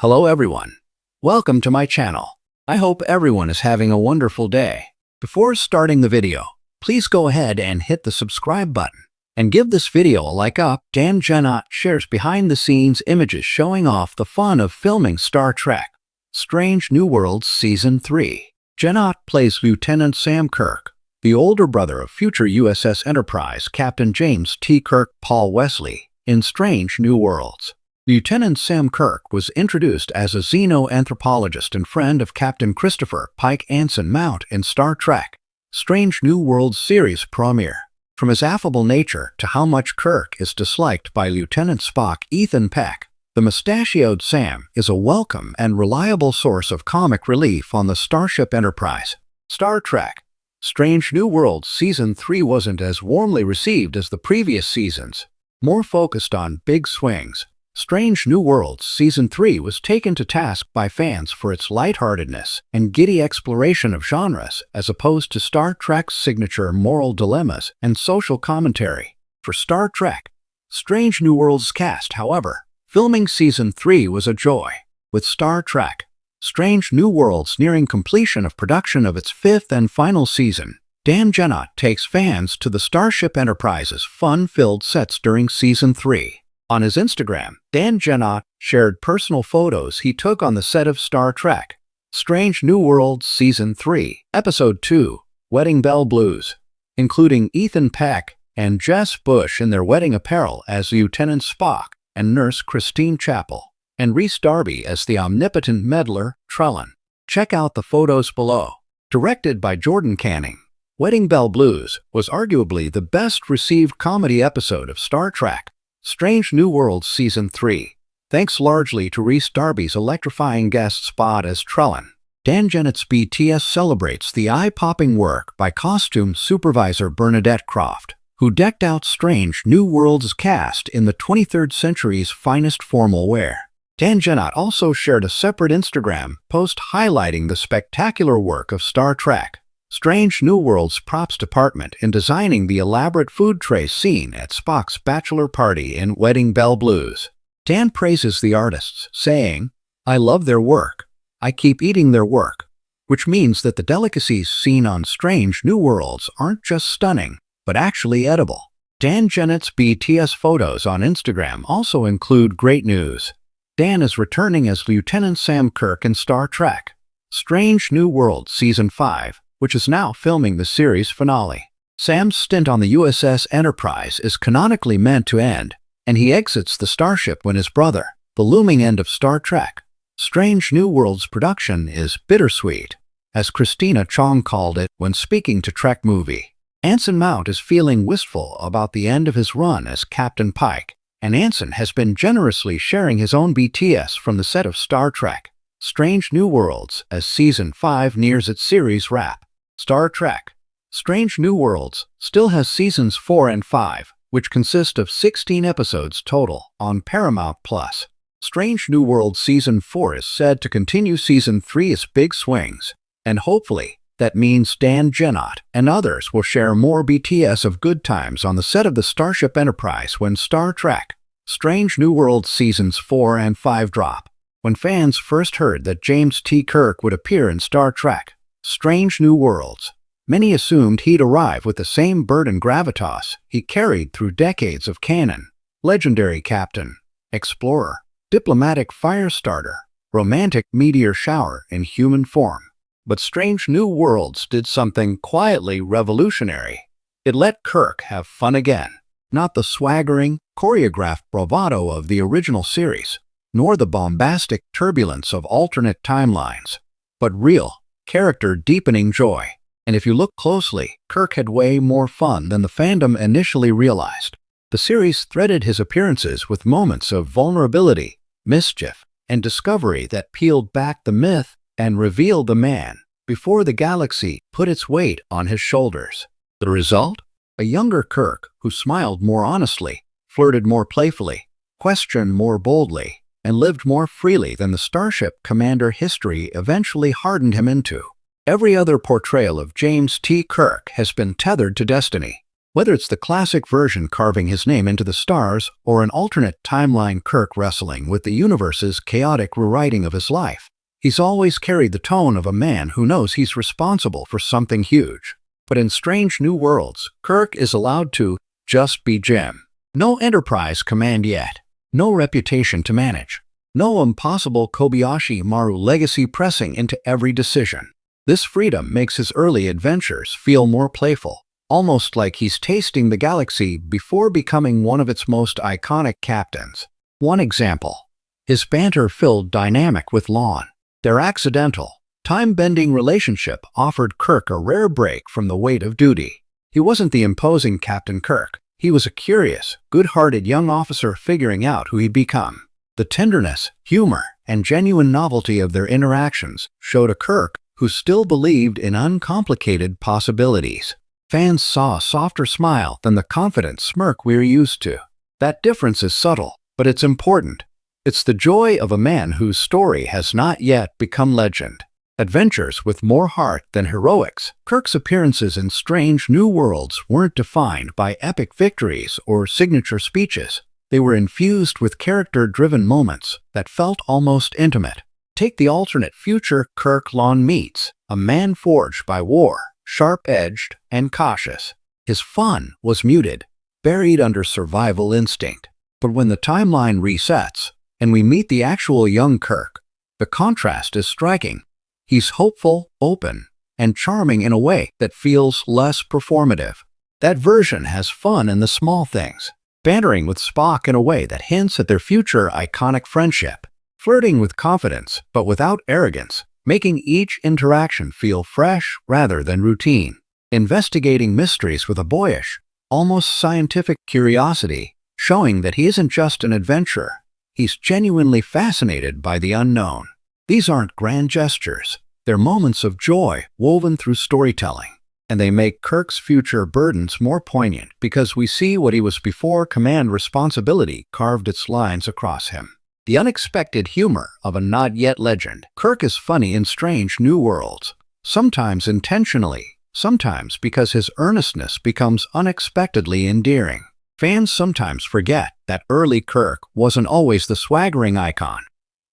Hello everyone. Welcome to my channel. I hope everyone is having a wonderful day. Before starting the video, please go ahead and hit the subscribe button and give this video a like up. Dan Jennott shares behind-the-scenes images showing off the fun of filming Star Trek: Strange New Worlds Season 3. Jennott plays Lieutenant Sam Kirk, the older brother of future USS Enterprise Captain James T. Kirk Paul Wesley, in Strange New Worlds. Lieutenant Sam Kirk was introduced as a xenoanthropologist and friend of Captain Christopher Pike Anson Mount in Star Trek: Strange New Worlds series premiere. From his affable nature to how much Kirk is disliked by Lieutenant Spock Ethan Peck, the mustachioed Sam is a welcome and reliable source of comic relief on the Starship Enterprise. Star Trek: Strange New Worlds Season 3 wasn't as warmly received as the previous seasons. More focused on big swings, Strange New Worlds Season 3 was taken to task by fans for its lightheartedness and giddy exploration of genres as opposed to Star Trek's signature moral dilemmas and social commentary. For Star Trek: Strange New Worlds cast, however, filming Season 3 was a joy. With Star Trek: Strange New Worlds nearing completion of production of its fifth and final season, Dan Jennott takes fans to the Starship Enterprise's fun-filled sets during Season 3. On his Instagram, Dan Jennott shared personal photos he took on the set of Star Trek: Strange New Worlds Season 3, Episode 2, Wedding Bell Blues, including Ethan Peck and Jess Bush in their wedding apparel as Lieutenant Spock and Nurse Christine Chapel, and Rhys Darby as the omnipotent meddler, Trellin. Check out the photos below. Directed by Jordan Canning, Wedding Bell Blues was arguably the best-received comedy episode of Star Trek: Strange New Worlds Season 3, thanks largely to Rhys Darby's electrifying guest spot as Trellin. Dan Jennott's BTS celebrates the eye-popping work by costume supervisor Bernadette Croft, who decked out Strange New Worlds cast in the 23rd century's finest formal wear. Dan Jennott also shared a separate Instagram post highlighting the spectacular work of Star Trek: Strange New Worlds props department in designing the elaborate food tray scene at Spock's bachelor party in Wedding Bell Blues. Dan praises the artists, saying, "I love their work. I keep eating their work," which means that the delicacies seen on Strange New Worlds aren't just stunning, but actually edible. Dan Jennott's BTS photos on Instagram also include great news. Dan is returning as Lieutenant Sam Kirk in Star Trek: Strange New Worlds Season 5, which is now filming the series finale. Sam's stint on the USS Enterprise is canonically meant to end, and he exits the starship when his brother, the looming end of Star Trek: Strange New Worlds production is bittersweet, as Christina Chong called it when speaking to Trek Movie. Anson Mount is feeling wistful about the end of his run as Captain Pike, and Anson has been generously sharing his own BTS from the set of Star Trek: Strange New Worlds as Season 5 nears its series wrap. Star Trek: Strange New Worlds still has Seasons 4 and 5, which consist of 16 episodes total, on Paramount+. Strange New Worlds Season 4 is said to continue Season 3's big swings, and hopefully that means Dan Jennott and others will share more BTS of good times on the set of the Starship Enterprise when Star Trek: Strange New Worlds Seasons 4 and 5 drop. When fans first heard that James T. Kirk would appear in Star Trek: Strange New Worlds, many assumed he'd arrive with the same burden gravitas he carried through decades of canon: legendary captain, explorer, diplomatic firestarter, romantic meteor shower in human form. But Strange New Worlds did something quietly revolutionary. It let Kirk have fun again. Not the swaggering, choreographed bravado of the original series, nor the bombastic turbulence of alternate timelines, but real, character-deepening joy. And if you look closely, Kirk had way more fun than the fandom initially realized. The series threaded his appearances with moments of vulnerability, mischief, and discovery that peeled back the myth and revealed the man before the galaxy put its weight on his shoulders. The result? A younger Kirk who smiled more honestly, flirted more playfully, questioned more boldly, and lived more freely than the Starship Commander history eventually hardened him into. Every other portrayal of James T. Kirk has been tethered to destiny. Whether it's the classic version carving his name into the stars or an alternate timeline Kirk wrestling with the universe's chaotic rewriting of his life, he's always carried the tone of a man who knows he's responsible for something huge. But in Strange New Worlds, Kirk is allowed to just be Jim. No Enterprise command yet. No reputation to manage. No impossible Kobayashi Maru legacy pressing into every decision. This freedom makes his early adventures feel more playful, almost like he's tasting the galaxy before becoming one of its most iconic captains. One example: his banter-filled dynamic with Lon. Their accidental, time-bending relationship offered Kirk a rare break from the weight of duty. He wasn't the imposing Captain Kirk. He was a curious, good-hearted young officer figuring out who he'd become. The tenderness, humor, and genuine novelty of their interactions showed a Kirk who still believed in uncomplicated possibilities. Fans saw a softer smile than the confident smirk we're used to. That difference is subtle, but it's important. It's the joy of a man whose story has not yet become legend. Adventures with more heart than heroics. Kirk's appearances in Strange New Worlds weren't defined by epic victories or signature speeches. They were infused with character-driven moments that felt almost intimate. Take the alternate future Kirk Lon meets, a man forged by war, sharp-edged and cautious. His fun was muted, buried under survival instinct. But when the timeline resets, and we meet the actual young Kirk, the contrast is striking. He's hopeful, open, and charming in a way that feels less performative. That version has fun in the small things, bantering with Spock in a way that hints at their future iconic friendship, flirting with confidence but without arrogance, making each interaction feel fresh rather than routine, investigating mysteries with a boyish, almost scientific curiosity, showing that he isn't just an adventurer. He's genuinely fascinated by the unknown. These aren't grand gestures. They're moments of joy woven through storytelling. And they make Kirk's future burdens more poignant because we see what he was before command responsibility carved its lines across him. The unexpected humor of a not-yet legend. Kirk is funny in Strange New Worlds, sometimes intentionally, sometimes because his earnestness becomes unexpectedly endearing. Fans sometimes forget that early Kirk wasn't always the swaggering icon.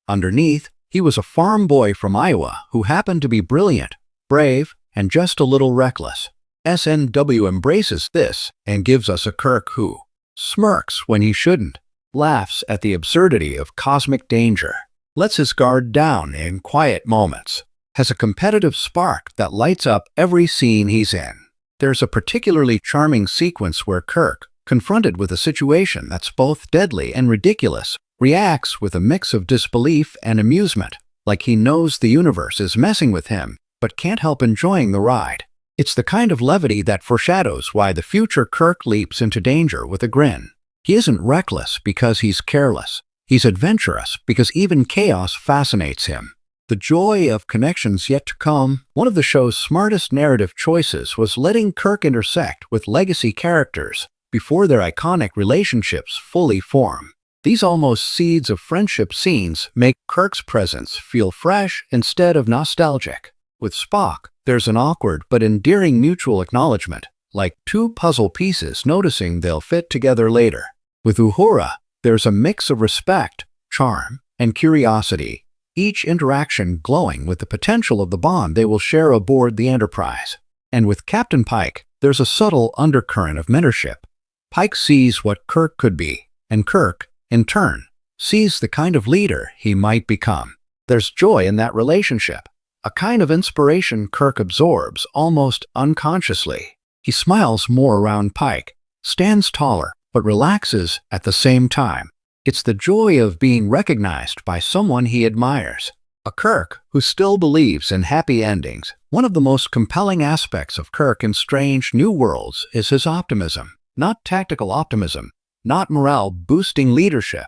Underneath, he was a farm boy from Iowa who happened to be brilliant, brave, and just a little reckless. SNW embraces this and gives us a Kirk who smirks when he shouldn't, laughs at the absurdity of cosmic danger, lets his guard down in quiet moments, has a competitive spark that lights up every scene he's in. There's a particularly charming sequence where Kirk, confronted with a situation that's both deadly and ridiculous, reacts with a mix of disbelief and amusement, like he knows the universe is messing with him, but can't help enjoying the ride. It's the kind of levity that foreshadows why the future Kirk leaps into danger with a grin. He isn't reckless because he's careless. He's adventurous because even chaos fascinates him. The joy of connections yet to come. One of the show's smartest narrative choices was letting Kirk intersect with legacy characters before their iconic relationships fully form. These almost seeds of friendship scenes make Kirk's presence feel fresh instead of nostalgic. With Spock, there's an awkward but endearing mutual acknowledgement, like two puzzle pieces noticing they'll fit together later. With Uhura, there's a mix of respect, charm, and curiosity, each interaction glowing with the potential of the bond they will share aboard the Enterprise. And with Captain Pike, there's a subtle undercurrent of mentorship. Pike sees what Kirk could be, and Kirk, in turn, sees the kind of leader he might become. There's joy in that relationship, a kind of inspiration Kirk absorbs almost unconsciously. He smiles more around Pike, stands taller, but relaxes at the same time. It's the joy of being recognized by someone he admires. A Kirk who still believes in happy endings. One of the most compelling aspects of Kirk in Strange New Worlds is his optimism. Not tactical optimism, not morale-boosting leadership,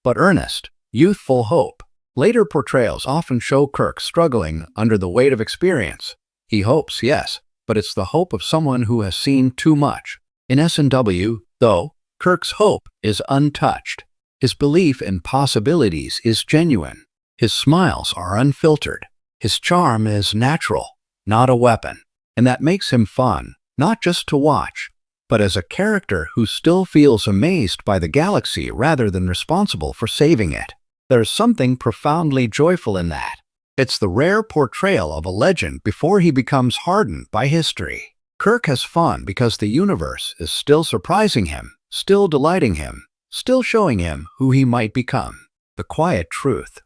but earnest, youthful hope. Later portrayals often show Kirk struggling under the weight of experience. He hopes, yes, but it's the hope of someone who has seen too much. In SNW, though, Kirk's hope is untouched. His belief in possibilities is genuine. His smiles are unfiltered. His charm is natural, not a weapon. And that makes him fun, not just to watch, but as a character who still feels amazed by the galaxy rather than responsible for saving it. There's something profoundly joyful in that. It's the rare portrayal of a legend before he becomes hardened by history. Kirk has fun because the universe is still surprising him, still delighting him, still showing him who he might become. The quiet truth.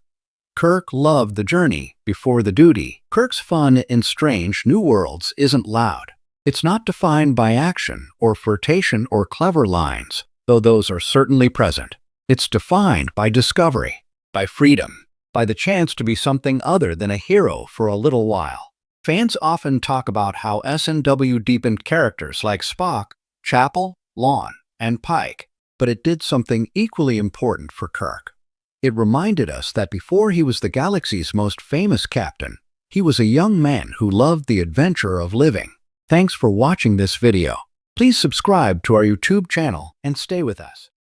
Kirk loved the journey before the duty. Kirk's fun in strange new worlds isn't loud. It's not defined by action or flirtation or clever lines, though those are certainly present. It's defined by discovery, by freedom, by the chance to be something other than a hero for a little while. Fans often talk about how S&W deepened characters like Spock, Chapel, Lon, and Pike, but it did something equally important for Kirk. It reminded us that before he was the galaxy's most famous captain, he was a young man who loved the adventure of living. Thanks for watching this video. Please subscribe to our YouTube channel and stay with us.